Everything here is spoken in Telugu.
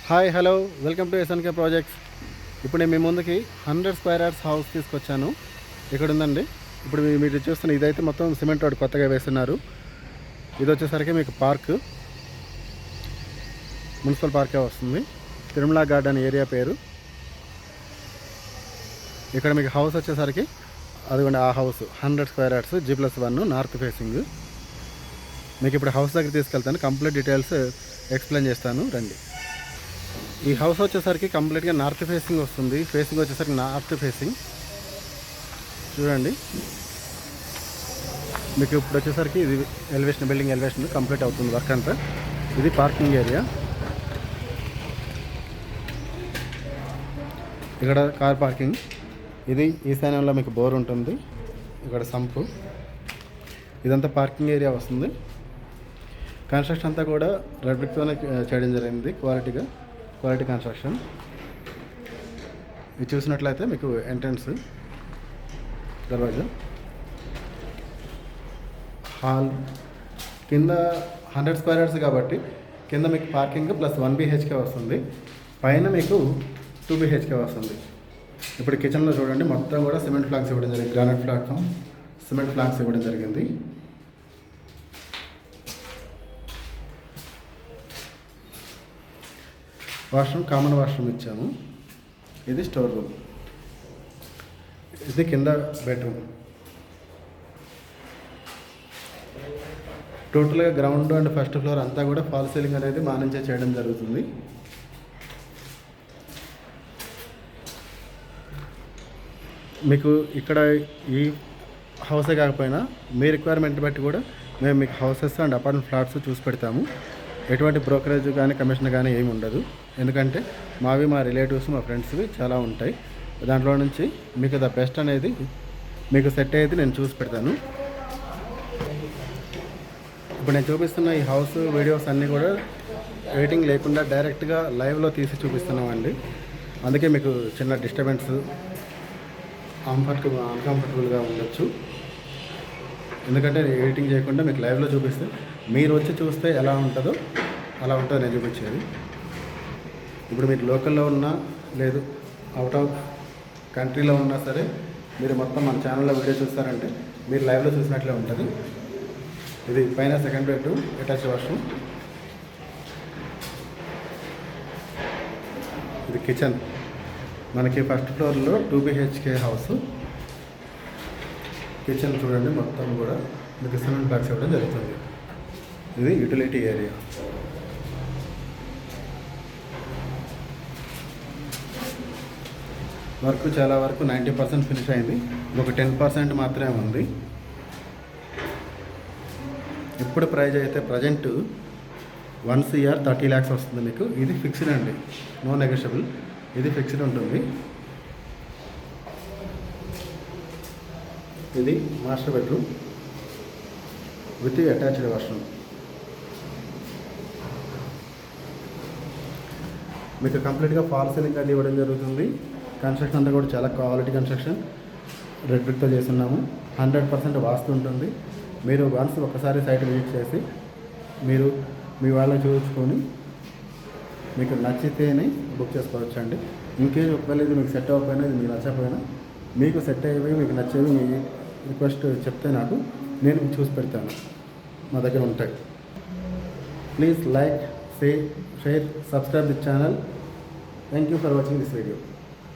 Hi hello welcome to SNK projects. ఇప్పుడు నేను మీ ముందుకి 100 స్క్వేర్ యార్డ్స్ హౌస్ తీసుకొచ్చాను. ఇక్కడ ఉందండి. ఇప్పుడు మీరు చూస్తున్న ఇదైతే మొత్తం సిమెంట్ రోడ్ కొత్తగా వేస్తున్నారు. ఇది వచ్చేసరికి మీకు పార్క్, మున్సిపల్ పార్కే వస్తుంది. తిరుమల గార్డెన్ ఏరియా పేరు. ఇక్కడ మీకు హౌస్ వచ్చేసరికి అదిగోండి, ఆ house 100 square yards G+1 north facing. మీకు ఇప్పుడు హౌస్ దగ్గర తీసుకెళ్తాను, కంప్లీట్ డీటెయిల్స్ ఎక్స్ప్లెయిన్ చేస్తాను రండి. ఈ హౌస్ వచ్చేసరికి కంప్లీట్గా నార్త్ ఫేసింగ్ వస్తుంది. ఫేసింగ్ వచ్చేసరికి నార్త్ ఫేసింగ్ చూడండి. మీకు ఇప్పుడు వచ్చేసరికి ఇది ఎలివేషన్, బిల్డింగ్ ఎలివేషన్ కంప్లీట్ అవుతుంది వర్క్ అంతా. ఇది పార్కింగ్ ఏరియా. ఇక్కడ కార్ పార్కింగ్. ఇది ఈశాన్యంలో మీకు బోర్ ఉంటుంది. ఇక్కడ సంపు. ఇదంతా పార్కింగ్ ఏరియా వస్తుంది. కన్స్ట్రక్షన్ అంతా కూడా రెడ్ బ్రిక్తోనే చేయడం జరిగింది, క్వాలిటీ కన్స్ట్రక్షన్. ఇది చూసినట్లయితే మీకు ఎంట్రన్స్, దర్వాజా, హాల్. కింద 100 స్క్వేర్ యార్డ్స్ కాబట్టి కింద మీకు పార్కింగ్ ప్లస్ 1 BHK వస్తుంది. పైన మీకు 2 BHK వస్తుంది. ఇప్పుడు కిచెన్లో చూడండి, మొత్తం కూడా సిమెంట్ ఫ్లాంక్స్ ఇవ్వడం జరిగింది. గ్రానైట్ ప్లాట్ఫామ్ సిమెంట్ ఫ్లాంక్స్ ఇవ్వడం జరిగింది. వాష్రూమ్, కామన్ వాష్రూమ్ ఇచ్చాము. ఇది స్టోర్ రూమ్. ఇది కింద బెడ్రూమ్. టోటల్గా గ్రౌండ్ అండ్ ఫస్ట్ ఫ్లోర్ అంతా కూడా ఫాల్ సీలింగ్ అనేది మా నుంచే చేయడం జరుగుతుంది. మీకు ఇక్కడ ఈ హౌసే కాకపోయినా మీ రిక్వైర్మెంట్ బట్టి కూడా మేము మీకు హౌసెస్ అండ్ అపార్ట్మెంట్ ఫ్లాట్స్ చూసి పెడతాము. ఎటువంటి బ్రోకరేజ్ కానీ కమిషన్ కానీ ఏమి ఉండదు. ఎందుకంటే మావి, మా రిలేటివ్స్, మా ఫ్రెండ్స్వి చాలా ఉంటాయి. దాంట్లో నుంచి మీకు ద బెస్ట్ అనేది మీకు సెట్ అయ్యేది నేను చూసి పెడతాను. ఇప్పుడు నేను చూపిస్తున్న ఈ హౌస్ వీడియోస్ అన్నీ కూడా ఎడిటింగ్ లేకుండా డైరెక్ట్గా లైవ్లో తీసి చూపిస్తున్నామండి. అందుకే మీకు చిన్న డిస్టర్బెన్స్, అన్కంఫర్టబుల్గా ఉండొచ్చు. ఎందుకంటే ఎడిటింగ్ చేయకుండా మీకు లైవ్లో చూపిస్తే మీరు వచ్చి చూస్తే ఎలా ఉంటుందో అలా ఉంటుంది నేను చూపించేది. ఇప్పుడు మీరు లోకల్లో ఉన్నా లేదు అవుట్ ఆఫ్ కంట్రీలో ఉన్నా సరే మీరు మొత్తం మన ఛానల్లో వీడియో చూస్తారంటే మీరు లైవ్లో చూసినట్లే ఉంటుంది. ఇది పైన సెకండ్ బెడ్రూమ్, అటాచ్ వాష్రూమ్. ఇది కిచెన్. మనకి ఫస్ట్ ఫ్లోర్లో 2 BHK హౌస్. కిచెన్ చూడండి, మొత్తం కూడా మీకు సిమెంట్ బ్లాక్స్ ఇవ్వడం జరుగుతుంది. ఇది యూటిలిటీ ఏరియా. వర్క్ చాలా వరకు 90% ఫినిష్ అయింది. ఒక 10% మాత్రమే ఉంది. ఇప్పుడు ప్రైజ్ అయితే ప్రజెంట్ 1 CR 30 lakhs వస్తుంది మీకు. ఇది ఫిక్స్డ్ అండి, నో నెగోషియబుల్. ఇది ఫిక్స్డ్ ఉంటుంది. ఇది master bedroom with attached washroom. మీకు కంప్లీట్గా ఫాల్ సీలింగ్ అది ఇవ్వడం జరుగుతుంది. కన్స్ట్రక్షన్ అంతా కూడా చాలా క్వాలిటీ కన్స్ట్రక్షన్, రెడ్ బ్రిక్తో చేస్తున్నాము. 100% వాస్తు ఉంటుంది. మీరు వన్స్ ఒకసారి సైట్ విజిట్ చేసి మీరు మీ వాళ్ళని చూసుకొని మీకు నచ్చితేనే బుక్ చేసుకోవచ్చు అండి. ఇంకేజ్ ఒకవేళ ఇది మీకు సెట్ అవ్వకపోయినా, ఇది మీకు నచ్చకపోయినా, మీకు సెట్ అయ్యేవి, మీకు నచ్చేవి మీ రిక్వెస్ట్ చెప్తే నాకు నేను చూసి పెడతాను. మా దగ్గర ఉంటాయి. Please like, share, subscribe this channel. Thank you for watching this video.